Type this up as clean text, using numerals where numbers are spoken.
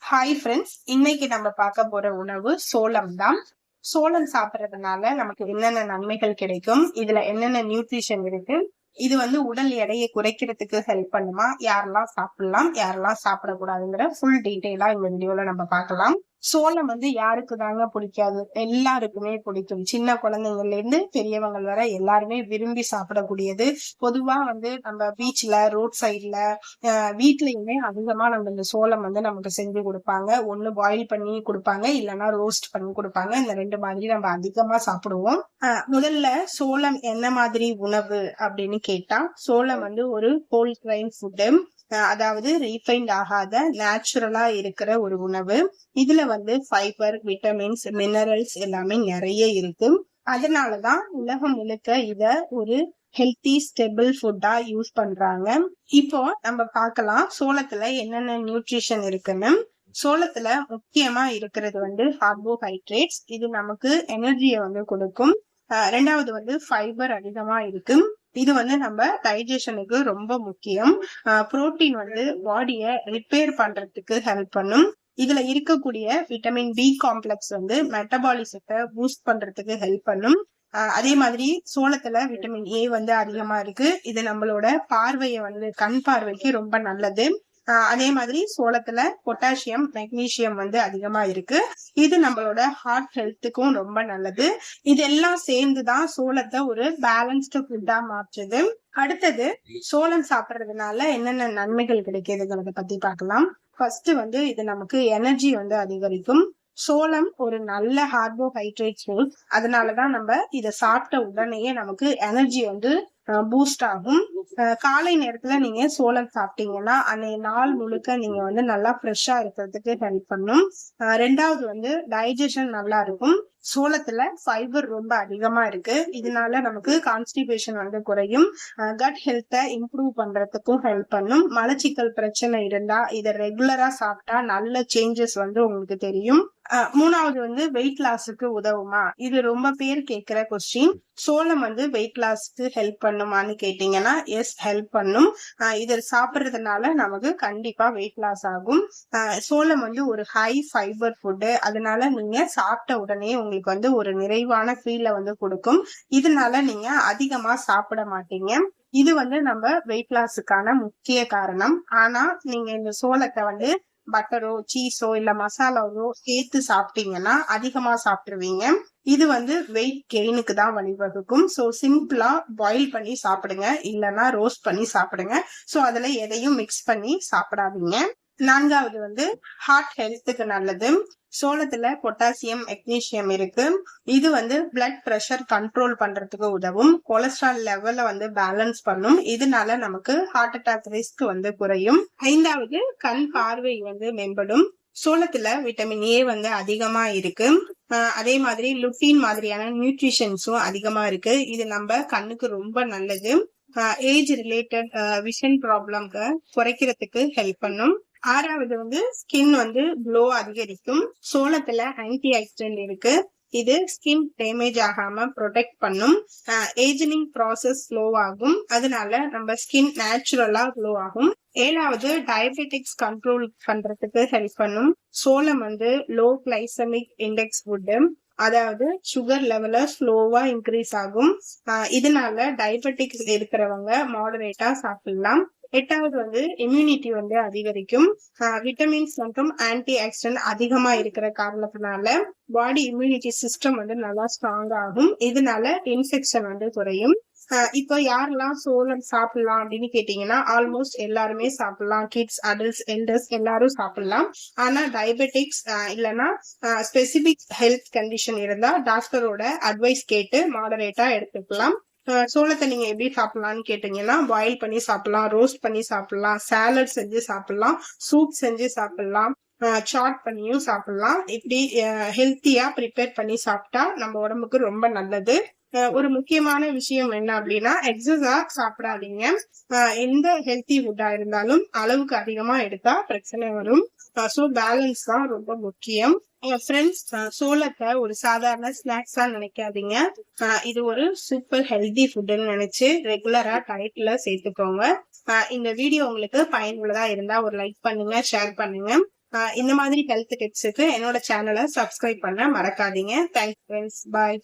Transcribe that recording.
Hi friends, இன்னைக்கு நம்ம பார்க்க போற உணவு சோளம் தான். சோளம் சாப்பிட்றதுனால நமக்கு என்னென்ன நன்மைகள் கிடைக்கும், இதுல என்னென்ன நியூட்ரிஷன் இருக்கு, இது உடல் எடையை குறைக்கிறதுக்கு ஹெல்ப் பண்ணுமா, யாரெல்லாம் சாப்பிடலாம் யாரெல்லாம் சாப்பிடக்கூடாதுங்கிற ஃபுல் டீட்டெயிலா இந்த வீடியோல நம்ம பார்க்கலாம். சோளம் யாருக்கு தாங்க பிடிக்காது, எல்லாருக்குமே பிடிக்கும். சின்ன குழந்தைங்கள்ல இருந்து பெரியவங்க வரை எல்லாருமே விரும்பி சாப்பிடக்கூடியது. பொதுவா நம்ம பீச்ல, ரோட் சைட்ல, வீட்லயுமே அதிகமா நம்ம இந்த சோளம் நமக்கு செஞ்சு கொடுப்பாங்க. ஒண்ணு பாயில் பண்ணி கொடுப்பாங்க, இல்லைன்னா ரோஸ்ட் பண்ணி கொடுப்பாங்க. இந்த ரெண்டு மாதிரி நம்ம அதிகமா சாப்பிடுவோம். முதல்ல சோளம் என்ன மாதிரி உணவு அப்படின்னு கேட்டா, சோளம் ஒரு ஹோல் கிரைன் ஃபுட்டு, அதாவது ரீஃபைண்ட் ஆகாத நேச்சுரலா இருக்கிற ஒரு உணவு. இதுல ஃபைபர், விட்டமின்ஸ், மினரல்ஸ் எல்லாமே நிறைய இருக்கு. அதனாலதான் உலகம் முழுக்க இத ஒரு ஹெல்த்தி ஸ்டெபிள் ஃபுட்டா யூஸ் பண்றாங்க. இப்போ நம்ம பார்க்கலாம் சோளத்துல என்னென்ன நியூட்ரிஷன் இருக்குன்னு. சோளத்துல முக்கியமா இருக்கிறது கார்போஹைட்ரேட்ஸ். இது நமக்கு எனர்ஜியை கொடுக்கும். ரெண்டாவது ஃபைபர் அதிகமா இருக்கு. இது நம்ம டைஜஷனுக்கு ரொம்ப முக்கியம். புரோட்டீன் பாடிய ரிப்பேர் பண்றதுக்கு ஹெல்ப் பண்ணும். இதுல இருக்கக்கூடிய விட்டமின் பி காம்ப்ளெக்ஸ் மெட்டபாலிசத்தை பூஸ்ட் பண்றதுக்கு ஹெல்ப் பண்ணும். அதே மாதிரி சோளத்துல விட்டமின் ஏ அதிகமா இருக்கு. இது நம்மளோட பார்வையை கண் பார்வைக்கு ரொம்ப நல்லது. அதே மாதிரி சோளத்துல பொட்டாசியம், மெக்னீசியம் அதிகமா இருக்கு. இது நம்மளோட ஹார்ட் ஹெல்த்துக்கும் ரொம்ப நல்லது. இதெல்லாம் சேர்ந்துதான் சோளத்தை ஒரு பேலன்ஸ்டு ஃபுட்டா மாற்றுது. அடுத்தது சோளம் சாப்பிடுறதுனால என்னென்ன நன்மைகள் கிடைக்கிறதுங்கிறத பத்தி பார்க்கலாம். ஃபர்ஸ்ட் இது நமக்கு எனர்ஜி அதிகரிக்கும். சோளம் ஒரு நல்ல கார்போஹைட்ரேட் சோர்ஸ். அதனாலதான் நம்ம இதை சாப்பிட்ட உடனேயே நமக்கு எனர்ஜி பூஸ்ட் ஆகும். காலை நேரத்துல நீங்க சோளம் சாப்பிட்டீங்கன்னா அன்னைய நாள் முழுக்க நீங்க நல்லா ஃப்ரெஷ்ஷா இருக்கிறதுக்கு ஹெல்ப் பண்ணும். ரெண்டாவது டைஜஷன் நல்லா இருக்கும். சோளத்துல ஃபைபர் ரொம்ப அதிகமா இருக்கு. இதனால நமக்கு கான்ஸ்டிபேஷன் குறையும். கட் ஹெல்த்தை இம்ப்ரூவ் பண்றதுக்கும் ஹெல்ப் பண்ணும். மலச்சிக்கல் பிரச்சனை இருந்தா இதை ரெகுலரா சாப்பிட்டா நல்ல சேஞ்சஸ் உங்களுக்கு தெரியும். மூணாவது வெயிட் லாஸுக்கு உதவுமா, இது ரொம்ப பேர் கேட்கிற கொஸ்டின். சோளம் வெயிட் லாஸ்க்கு ஹெல்ப் பண்ணுமான்னு கேட்டீங்கன்னா எஸ், ஹெல்ப் பண்ணும். இதை சாப்பிடுறதுனால நமக்கு கண்டிப்பா வெயிட் லாஸ் ஆகும். சோளம் ஒரு ஹை ஃபைபர் ஃபுட்டு. அதனால நீங்க சாப்பிட்ட உடனே உங்களுக்கு ஒரு நிறைவான ஃபீலை கொடுக்கும். இதனால நீங்க அதிகமா சாப்பிட மாட்டீங்க. இது நம்ம வெயிட் லாஸுக்கான முக்கிய காரணம். ஆனா நீங்க இந்த சோளத்தை பட்டரோ, சீஸோ, இல்ல மசாலாவோ சேர்த்து சாப்பிட்டீங்கன்னா அதிகமா சாப்பிட்டுருவீங்க. இது வெயிட் கெயினுக்கு தான் வழிவகுக்கும். ஸோ சிம்பிளா பாயில் பண்ணி சாப்பிடுங்க, இல்லைன்னா ரோஸ்ட் பண்ணி சாப்பிடுங்க. ஸோ அதுல எதையும் மிக்ஸ் பண்ணி சாப்பிடாதீங்க. நான்காவது ஹார்ட் ஹெல்த்துக்கு நல்லது. சோளத்துல பொட்டாசியம், மெக்னீசியம் இருக்கு. இது பிளட் பிரஷர் கண்ட்ரோல் பண்றதுக்கு உதவும். கொலஸ்ட்ரால் லெவல பேலன்ஸ் பண்ணும். இதனால நமக்கு ஹார்ட் அட்டாக் ரிஸ்க் குறையும். ஐந்தாவது கண் பார்வை மேம்படும். சோளத்துல விட்டமின் ஏ அதிகமா இருக்கு. அதே மாதிரி லுட்டீன் மாதிரியான நியூட்ரிஷன்ஸும் அதிகமா இருக்கு. இது நம்ம கண்ணுக்கு ரொம்ப நல்லது. ஏஜ் ரிலேட்டட் விஷன் ப்ராப்ளம்க்கு குறைக்கிறதுக்கு ஹெல்ப் பண்ணும். ஆறாவது ஸ்கின் க்ளோ அதிகரிக்கும். சோளத்துல ஆன்டி ஆக்சிடென்ட் இருக்கு. இது ஸ்கின் டேமேஜ் ஆகாம ப்ரொடெக்ட் பண்ணும். ஏஜிங் ப்ராசஸ் ஸ்லோ ஆகும். அதனால நம்ம ஸ்கின் நேச்சுரலா க்ளோ ஆகும். ஏழாவது டயபெட்டிக்ஸ் கண்ட்ரோல் பண்றதுக்கு ஹெல்ப் பண்ணும். சோளம் லோ கிளைசமிக் இண்டெக்ஸ் ஃபுட்டு, அதாவது சுகர் லெவல ஸ்லோவா இன்க்ரீஸ் ஆகும். இதனால டயபெட்டிக்ஸ் இருக்கிறவங்க மாடரேட்டா சாப்பிடலாம். எட்டாவது இம்யூனிட்டி அதிகரிக்கும். விட்டமின்ஸ் மற்றும் ஆன்டி ஆக்சிடென்ட் அதிகமா இருக்கிற காரணத்தினால பாடி இம்யூனிட்டி சிஸ்டம் நல்லா ஸ்ட்ராங் ஆகும். இதனால இன்ஃபெக்ஷன் குறையும். இப்போ யாரெல்லாம் சோளம் சாப்பிடலாம் அப்படின்னு கேட்டீங்கன்னா ஆல்மோஸ்ட் எல்லாருமே சாப்பிடலாம். கிட்ஸ், அடல்ட்ஸ், எல்டர்ஸ் எல்லாரும் சாப்பிடலாம். ஆனா டயபெட்டிக்ஸ் இல்லைன்னா ஸ்பெசிபிக் ஹெல்த் கண்டிஷன் இருந்தா டாக்டரோட அட்வைஸ் கேட்டு மாடரேட்டா எடுத்துக்கலாம். சோளத்தை நீங்க எப்படி சாப்பிடலாம்னு கேட்டீங்கன்னா பாயில் பண்ணி சாப்பிடலாம், ரோஸ்ட் பண்ணி சாப்பிடலாம், சாலட் செஞ்சு சாப்பிடலாம், சூப் செஞ்சு சாப்பிடலாம், சாட் பண்ணியும் சாப்பிடலாம். இப்படி ஹெல்த்தியா ப்ரிப்பேர் பண்ணி சாப்பிட்டா நம்ம உடம்புக்கு ரொம்ப நல்லது. ஒரு முக்கியமான விஷயம் என்ன அப்படின்னா எக்ஸஸா சாப்பிடாதீங்க. எந்த ஹெல்த்தி ஃபுட்டா இருந்தாலும் அளவுக்கு அதிகமா எடுத்தா பிரச்சனை வரும். ஸோ பேலன்ஸ் தான் ரொம்ப முக்கியம். ஃப்ரெண்ட்ஸ், சோளத்தை ஒரு சாதாரண ஸ்நாக்ஸா நினைக்காதீங்க. இது ஒரு சூப்பர் ஹெல்தி ஃபுட்னு நினைச்சு ரெகுலரா டயட்ல சேர்த்துக்கோங்க. இந்த வீடியோ உங்களுக்கு பயனுள்ளதா இருந்தா ஒரு லைக் பண்ணுங்க, ஷேர் பண்ணுங்க. இந்த மாதிரி ஹெல்த் டிப்ஸுக்கு என்னோட சேனலை சப்ஸ்கிரைப் பண்ண மறக்காதீங்க. தேங்க்ஸ் ஃப்ரெண்ட்ஸ், பாய்.